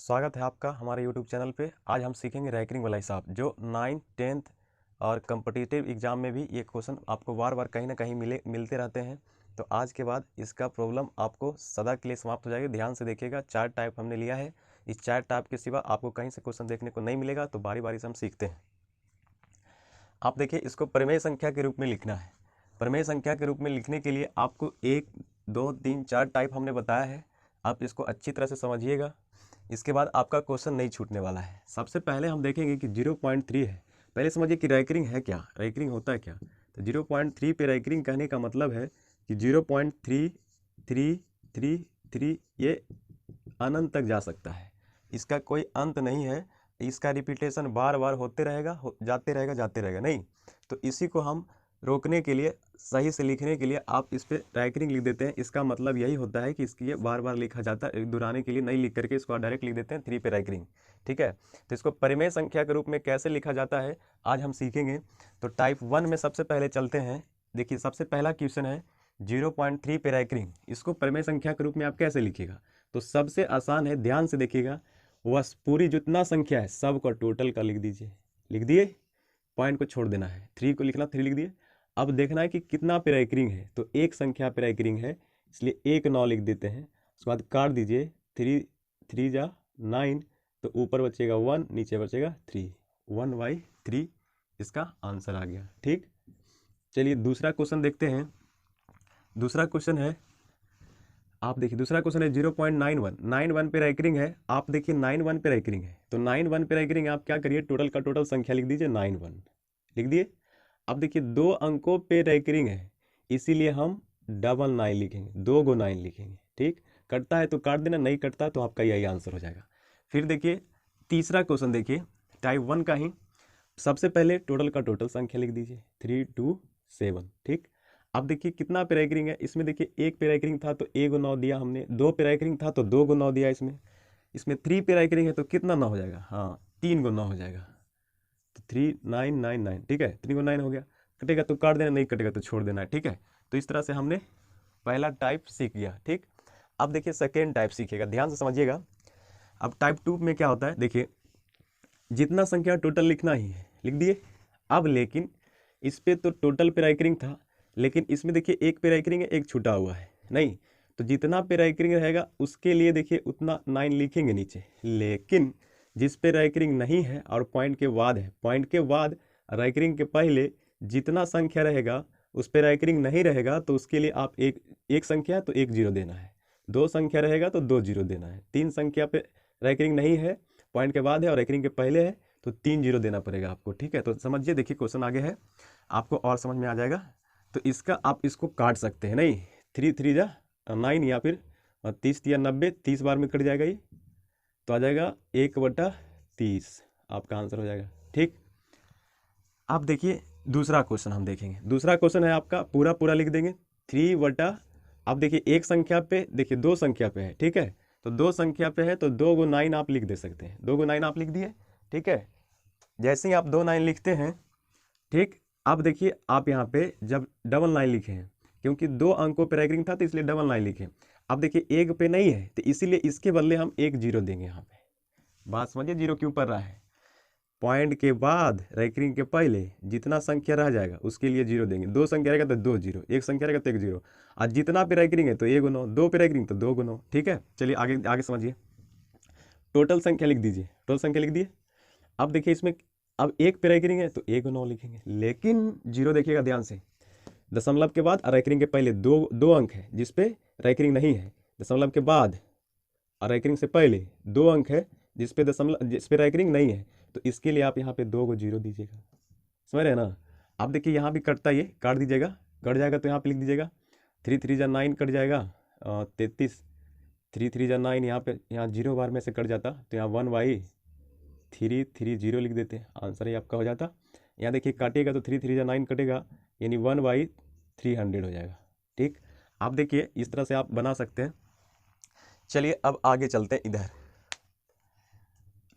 स्वागत है आपका हमारे YouTube चैनल पे। आज हम सीखेंगे रैंकिंग वाला हिसाब जो 9th 10th और कम्पिटिटिव एग्जाम में भी ये क्वेश्चन आपको बार बार कहीं ना कहीं मिलते रहते हैं। तो आज के बाद इसका प्रॉब्लम आपको सदा के लिए समाप्त हो जाएगी। ध्यान से देखिएगा, 4 टाइप हमने लिया है। इस 4 टाइप के सिवा आपको कहीं से क्वेश्चन देखने को नहीं मिलेगा। तो बारी बारी से हम सीखते हैं। आप देखिए, इसको प्रमेय संख्या के रूप में लिखना है। प्रमेय संख्या के रूप में लिखने के लिए आपको 1 2 3 4 टाइप हमने बताया है। आप इसको अच्छी तरह से समझिएगा। इसके बाद आपका क्वेश्चन नहीं छूटने वाला है। सबसे पहले हम देखेंगे कि 0.3 है। पहले समझिए कि रैंकिंग है क्या, रैंकिंग होता है क्या। तो 0.3 पे रैंकिंग कहने का मतलब है कि 0.3333 ये अनंत तक जा सकता है। इसका कोई अंत नहीं है। इसका रिपीटेशन बार बार होते रहेगा, जाते रहेगा नहीं। तो इसी को हम रोकने के लिए, सही से लिखने के लिए आप इस पर रैंकिंग लिख देते हैं। इसका मतलब यही होता है कि इसकी ये बार बार लिखा जाता है। दोहराने के लिए नहीं लिख करके इसको डायरेक्ट लिख देते हैं 3 पे रैंकिंग। ठीक है, तो इसको परिमेय संख्या के रूप में कैसे लिखा जाता है आज हम सीखेंगे। तो टाइप 1 में सबसे पहले चलते हैं। देखिए, सबसे पहला क्वेश्चन है 0.3 पे रैंकिंग। इसको परिमेय संख्या के रूप में आप कैसे लिखिएगा। तो सबसे आसान है, ध्यान से देखिएगा। वह पूरी जितना संख्या है सब का टोटल का लिख दीजिए। लिख दिए, पॉइंट को छोड़ देना है। 3 को लिखना, 3 लिख दिए। अब देखना है कि कितना पे रैंकिंग है। तो एक संख्या पे रैंकिंग है, इसलिए 1 9 लिख देते हैं। उसके बाद काट दीजिए, 3 3 जा 9। तो ऊपर बचेगा 1, नीचे बचेगा 3, 1/3 इसका आंसर आ गया। ठीक, चलिए दूसरा क्वेश्चन देखते हैं। दूसरा क्वेश्चन है, आप देखिए दूसरा क्वेश्चन है 0.91। 91 पे रैंकिंग है। आप देखिए 91 पे रैंकिंग है। तो 91 पे रैंकिंग आप क्या करिए, टोटल का टोटल संख्या लिख दीजिए 91। लिख दिए। अब देखिए 2 अंकों पे रैंकिंग है, इसीलिए हम 999 लिखेंगे, 2 गो 9 लिखेंगे। ठीक, कटता है तो काट देना, नहीं कटता तो आपका यही आंसर हो जाएगा। फिर देखिए तीसरा क्वेश्चन, देखिए टाइप 1 का ही। सबसे पहले टोटल का टोटल संख्या लिख दीजिए 327। ठीक, अब देखिए कितना पे रैंकिंग है। इसमें देखिए 1 पे रैंकिंग था तो 1 गो 9 दिया हमने, 2 पे रैंकिंग था तो 2 गो 9 दिया। इसमें 3 पे रैंकिंग है तो कितना 9 हो जाएगा, हाँ 3 गो 9 हो जाएगा। तो 3999। ठीक है, 3 को 9 हो गया। कटेगा तो काट देना, नहीं कटेगा तो छोड़ देना है। ठीक है, तो इस तरह से हमने पहला टाइप सीख गया। ठीक, अब देखिए सेकेंड टाइप सीखेगा, ध्यान से समझिएगा। अब टाइप 2 में क्या होता है, देखिए जितना संख्या टोटल लिखना ही है, लिख दिए। अब लेकिन इस पे तो टोटल पे रैंकिंग था, लेकिन इसमें देखिए 1 पे रैंकिंग है, 1 छूटा हुआ है नहीं। तो जितना पे रैंकिंग रहेगा उसके लिए देखिए उतना 9 लिखेंगे नीचे। लेकिन जिस पे रैंकिंग नहीं है और पॉइंट के बाद है, पॉइंट के बाद रैंकिंग के पहले जितना संख्या रहेगा उस पे रैंकिंग नहीं रहेगा तो उसके लिए आप एक संख्या है तो 1 0 देना है। 2 संख्या रहेगा तो 2 0 देना है। 3 संख्या पे रैंकिंग नहीं है, पॉइंट के बाद है और रैंकिंग के पहले है तो 3 0 देना पड़ेगा आपको। ठीक है, तो समझिए, देखिए क्वेश्चन आगे है, आपको और समझ में आ जाएगा। तो इसका आप इसको काट सकते हैं, नहीं 3 3 जा 9 या फिर 30 या 90, 30 बार में कट जाएगा ये, तो आ जाएगा 1/30 आपका आंसर हो जाएगा। ठीक, आप देखिए दूसरा क्वेश्चन हम देखेंगे। दूसरा क्वेश्चन है आपका, पूरा पूरा लिख देंगे 3 आप देखिए एक संख्या पे, देखिए 2 संख्या पे है। ठीक है, तो 2 संख्या पे है तो 2 गो 9 आप लिख दे सकते हैं। 2 गो 9 आप लिख दिए। ठीक है, जैसे ही आप 2 9 लिखते हैं, ठीक, अब देखिए आप यहाँ पे जब 999 लिखे हैं, क्योंकि 2 अंकों पे रैंकिंग था तो इसलिए 999 लिखे। अब देखिए 1 पे नहीं है तो इसीलिए इसके बदले हम 1 0 देंगे यहाँ पे। बात समझिए, 0 क्यों पड़ रहा है। पॉइंट के बाद रैंकिंग के पहले जितना संख्या रह जाएगा उसके लिए 0 देंगे। 2 संख्या रहेगा तो 2 0, 1 संख्या रहेगा तो 1 0। और जितना पे रैंकिंग है तो 1 9, 2 पे रैंकिंग तो 2 9। ठीक है, चलिए आगे आगे समझिए। टोटल संख्या लिख दीजिए, टोटल संख्या लिख दिए। अब देखिए इसमें अब 1 पे रैंकिंग है तो 1 9 लिखेंगे, लेकिन 0 देखिएगा ध्यान से। दशमलव के बाद रैंकिंग के पहले दो अंक है जिस पे रैंकिंग नहीं है। दशमलव के बाद और रैंकिंग से पहले 2 अंक है जिस पे रैंकिंग नहीं है। तो इसके लिए आप यहाँ पे 2 को 0 दीजिएगा। समझ रहे हैं ना। अब देखिए यहाँ भी कटता, ये काट दीजिएगा, कट जाएगा तो यहाँ पे लिख दीजिएगा 3 3 जा 9 कट जाएगा 33। 3 3 जा 9 यहाँ पे, यहाँ 0 बार में से कट जाता तो यहाँ 1/330 लिख देते, आंसर ही आपका हो जाता। यहाँ देखिए काटिएगा तो 3 3 जा 9 कटेगा, यानी 1/300 हो जाएगा। ठीक, आप देखिए इस तरह से आप बना सकते हैं। चलिए अब आगे चलते हैं, इधर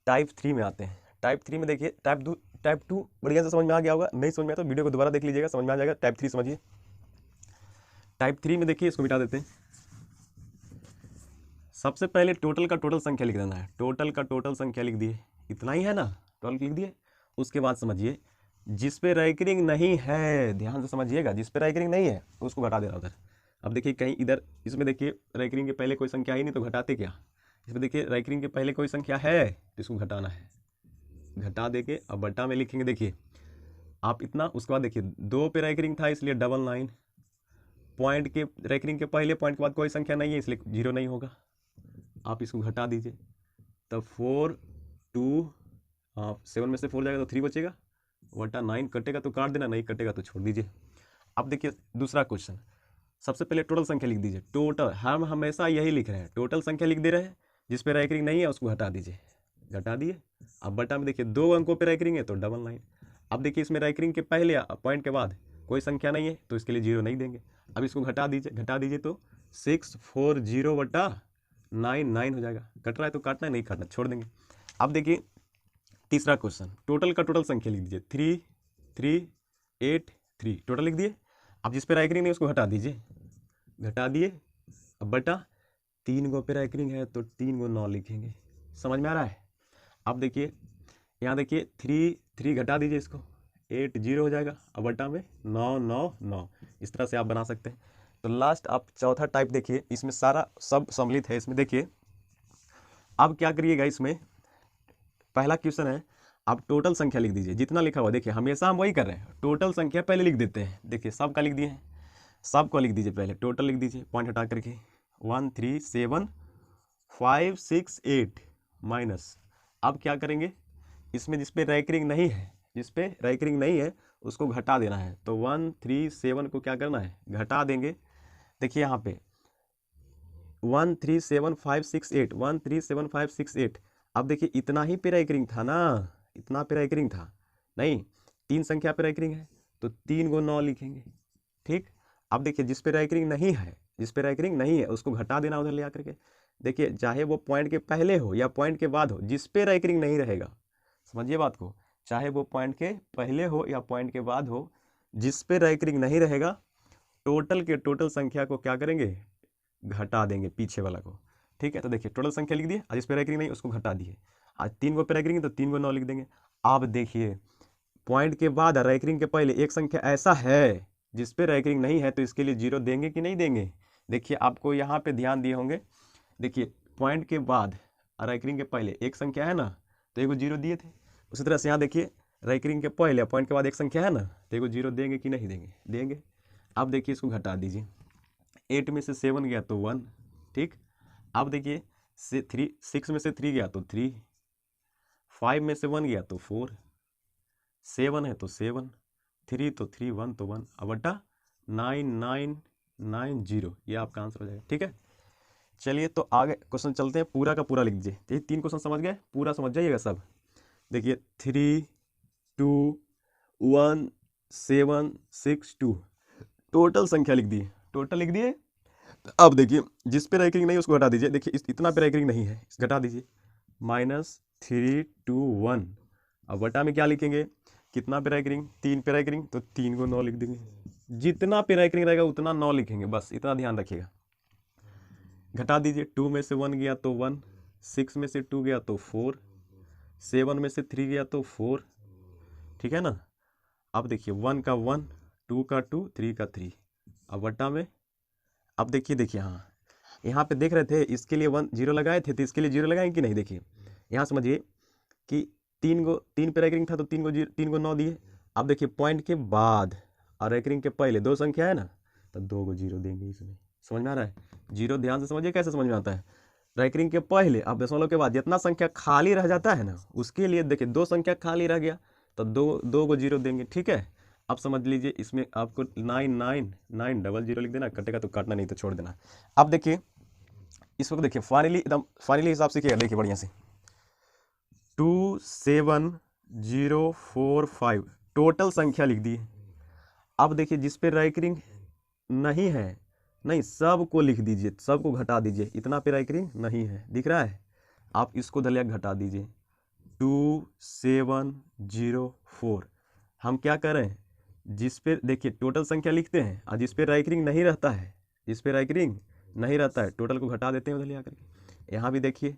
टाइप 3 में आते हैं। टाइप 3 में देखिए टाइप 2 बढ़िया से समझ में आ गया होगा, नहीं समझ में आया तो वीडियो को दोबारा देख लीजिएगा, समझ में आ जाएगा। टाइप 3 समझिए। टाइप 3 में देखिए, इसको मिटा देते हैं। सबसे पहले टोटल का टोटल संख्या लिख देना है। टोटल का टोटल संख्या लिख दिए, इतना ही है ना, टोटल लिख दिए। उसके बाद समझिए जिस पे रैकरिंग नहीं है, ध्यान से समझिएगा, जिस पे रैकरिंग नहीं है तो उसको घटा देना उधर। अब देखिए कहीं इधर इसमें देखिए रैकरिंग के पहले कोई संख्या ही नहीं, तो घटाते क्या, इसमें देखिए रैकरिंग के पहले कोई संख्या है तो इसको घटाना है, घटा देके अब बट्टा में लिखेंगे। देखिए आप इतना, उसके बाद देखिए 2 पे रैकरिंग था इसलिए 99, पॉइंट के रैकरिंग के पहले पॉइंट के बाद कोई संख्या नहीं है इसलिए 0 नहीं होगा, आप इसको घटा दीजिए। तब 4 2 7 में से 4 जाएगा तो 3 बचेगा, बटा 9 कटेगा तो काट देना, नहीं कटेगा तो छोड़ दीजिए। अब देखिए दूसरा क्वेश्चन, सबसे पहले टोटल संख्या लिख दीजिए। टोटल हम हमेशा यही लिख रहे हैं, टोटल संख्या लिख दे रहे हैं, जिस पे रैकरिंग नहीं है उसको घटा दीजिए, घटा दिए। अब बटा में देखिए 2 अंकों पे रैकरिंग है तो 99। अब देखिए इसमें रैकरिंग के पहले पॉइंट के बाद कोई संख्या नहीं है तो इसके लिए 0 नहीं देंगे। अब इसको घटा दीजिए तो 640 बटा 9 हो जाएगा। कट रहा है तो काटना है, नहीं काटना छोड़ देंगे। अब देखिए तीसरा क्वेश्चन, टोटल का टोटल संख्या लिख दीजिए, 3 3 8 3 टोटल लिख दिए। अब जिस पे रैकरिंग नहीं उसको घटा दीजिए, घटा दिए। अब बटा 3 गो पे रैकरिंग है तो 3 गो 9 लिखेंगे। समझ में आ रहा है? अब देखिए यहाँ देखिए 3 घटा दीजिए, इसको 8 0 हो जाएगा। अब बटा में 9 9 9, इस तरह से आप बना सकते हैं। तो लास्ट आप चौथा टाइप देखिए, इसमें सारा सब सम्मिलित है। इसमें देखिए अब क्या करिएगा, इसमें पहला क्वेश्चन है, आप टोटल संख्या लिख दीजिए जितना लिखा हुआ। देखिए हमेशा हम वही कर रहे हैं, टोटल संख्या पहले लिख देते हैं। देखिए सब का लिख दिए हैं, सब को लिख दीजिए, पहले टोटल लिख दीजिए पॉइंट हटा करके 1 3 7 5 6 8 माइनस। अब क्या करेंगे, इसमें जिस पे रैकरिंग नहीं है, जिस पे रैकरिंग नहीं है उसको घटा देना है। तो 1 3 7 को क्या करना है, घटा देंगे। देखिए यहाँ पे 1 3 7 5 6 8 1 3 7 5 6 8। अब देखिए इतना ही पे रैकरिंग था ना, इतना पे रैकरिंग था नहीं, 3 संख्या पे रैकरिंग है तो 3 गो 9 लिखेंगे। ठीक, अब देखिए जिस पे रैकरिंग नहीं है, जिस पे रैकरिंग नहीं है उसको घटा देना उधर ले आकर के। देखिए चाहे वो पॉइंट के पहले हो या पॉइंट के बाद हो, जिस पे रैकरिंग नहीं रहेगा, समझिए बात को, चाहे वो पॉइंट के पहले हो या पॉइंट के बाद हो, जिस पे रैकरिंग नहीं रहेगा टोटल के टोटल संख्या को क्या करेंगे, घटा देंगे पीछे वाला को। ठीक है, तो देखिए टोटल संख्या लिख दिए, आज इस पे रैकरिंग नहीं उसको घटा दिए। आज 3 गो पे रैकरिंग तो 3 गो 9 लिख देंगे। अब देखिए पॉइंट के बाद रैकरिंग के पहले एक संख्या ऐसा है जिस पे रैकरिंग नहीं है तो इसके लिए 0 देंगे कि नहीं देंगे। देखिए आपको यहाँ पे ध्यान दिए होंगे, देखिए पॉइंट के बाद रैकरिंग के पहले एक संख्या है ना तो एगो 0 दिए थे। उसी तरह से यहाँ देखिए रैकरिंग के पहले पॉइंट के बाद एक संख्या है ना तो एगो 0 देंगे कि नहीं देंगे, देंगे। अब देखिए इसको घटा दीजिए, 8 में से 7 गया तो 1। ठीक, अब देखिए 6 में से 3 गया तो 3, 5 में से 1 गया तो 4, 7 है तो 7, 3 तो 3, 1 तो 1। अब बटा 9 9 9 0, ये आपका आंसर हो जाएगा। ठीक है, चलिए तो आगे क्वेश्चन चलते हैं, पूरा का पूरा लिख दीजिए। ये 3 क्वेश्चन समझ गए, पूरा समझ जाइएगा सब। देखिए 3 2 1 7 6 2 टोटल संख्या लिख दिए, टोटल लिख दिए। अब देखिए जिस पे रैकरिंग नहीं उसको हटा दीजिए। देखिए इतना पे रैकरिंग नहीं है, घटा दीजिए, -3 2 1। अब बटा में क्या लिखेंगे, कितना पे रैकरिंग, 3 पे रैकरिंग तो 3 को 9 लिख देंगे। जितना पे रैकरिंग रहेगा उतना 9 लिखेंगे, बस इतना ध्यान रखिएगा। घटा दीजिए, 2 में से 1 गया तो 1, 6 में से 2 गया तो 4, 7 में से 3 गया तो 4। ठीक है ना। अब देखिए 1 का 1, 2 का 2, 3 का 3। अब बटा में, अब देखिए हाँ यहाँ पे देख रहे थे इसके लिए 1 0 लगाए थे तो इसके लिए 0 लगाएं कि नहीं। देखिए यहाँ समझिए कि 3 पे रैकरिंग था तो 3 को 9 दिए। अब देखिए पॉइंट के बाद और रैकरिंग के पहले 2 संख्या है ना तो 2 को 0 देंगे इसमें। समझ में आ रहा है? 0 ध्यान से समझिए कैसे समझ में आता है। रैकरिंग के पहले अब दशमलव के बाद जितना संख्या खाली रह जाता है ना उसके लिए देखिए 2 संख्या खाली रह गया तो 2 को 0 देंगे। ठीक है, अब समझ लीजिए इसमें आपको 9 9 9 डबल 0 लिख देना, कटेगा तो काटना, नहीं तो छोड़ देना। अब देखिए इस वक्त देखिए फाइनली एकदम फाइनली हिसाब से किया, देखिए बढ़िया से 2 7 0 4 5 टोटल संख्या लिख दी। अब देखिए जिस पे रैकरिंग नहीं है, नहीं सबको लिख दीजिए, सबको घटा दीजिए। इतना पे रैकरिंग नहीं है, दिख रहा है, आप इसको दलिया घटा दीजिए। 2 7 0 4 हम क्या करें, जिस पे देखिए टोटल संख्या लिखते हैं और जिस पे रैकरिंग नहीं रहता है, जिस पे रैकरिंग नहीं रहता है टोटल को घटा देते हैं उधर ले आकर के। यहाँ भी देखिए,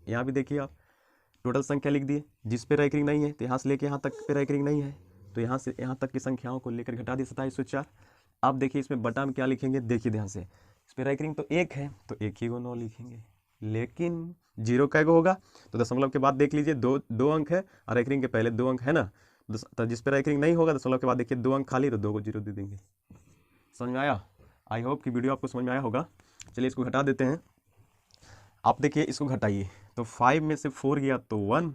यहाँ भी देखिए आप टोटल संख्या लिख दिए, जिस पे रैंकिंग नहीं है तो यहाँ से लेके यहाँ तक पे रैंकिंग नहीं है, तो यहाँ से यहाँ तक की संख्याओं को लेकर घटा दिए 2704। अब देखिए इसमें बटा में क्या लिखेंगे, देखिए ध्यान से, इस पे रैंकिंग तो 1 है तो 1 ही को 9 लिखेंगे, लेकिन 0 कैगो होगा तो दशमलव के बाद देख लीजिए दो अंक है और रैंकिंग के पहले 2 अंक है ना, तो जिस पे रैंकिंग नहीं होगा दशमलव के बाद देखिए 2 अंक खाली, तो 2 को 0 दे देंगे। समझ में आया? आई होप कि वीडियो आपको समझ में आया होगा। चलिए इसको घटा देते हैं। आप देखिए इसको घटाइए, तो 5 में से 4 गया तो 1,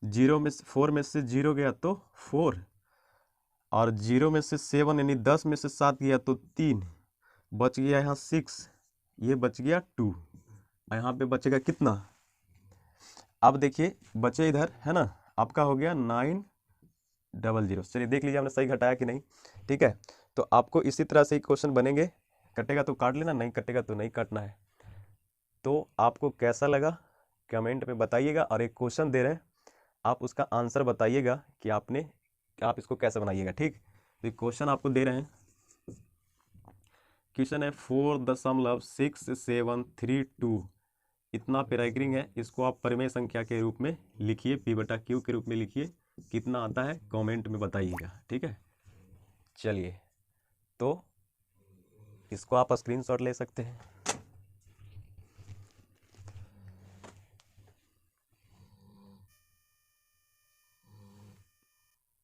0 में से 4 में से 0 गया तो 4, और 0 में से 7 यानी 10 में से 7 गया तो 3, बच गया यहाँ 6, ये बच गया 2, और यहाँ पे बचेगा कितना, अब देखिए बचे इधर है ना, आपका हो गया 900। चलिए देख लीजिए हमने सही घटाया कि नहीं। ठीक है, तो आपको इसी तरह से ही क्वेश्चन बनेंगे, कटेगा तो काट लेना, नहीं कटेगा तो नहीं काटना है। तो आपको कैसा लगा कमेंट में बताइएगा, और एक क्वेश्चन दे रहे हैं, आप उसका आंसर बताइएगा कि आप इसको कैसे बनाइएगा। ठीक, तो क्वेश्चन आपको दे रहे हैं, क्वेश्चन है 4.6732, इतना पे रैंकिंग है, इसको आप परिमेय संख्या के रूप में लिखिए, P/Q के रूप में लिखिए, कितना आता है कमेंट में बताइएगा। ठीक है, चलिए तो इसको आप स्क्रीनशॉट ले सकते हैं।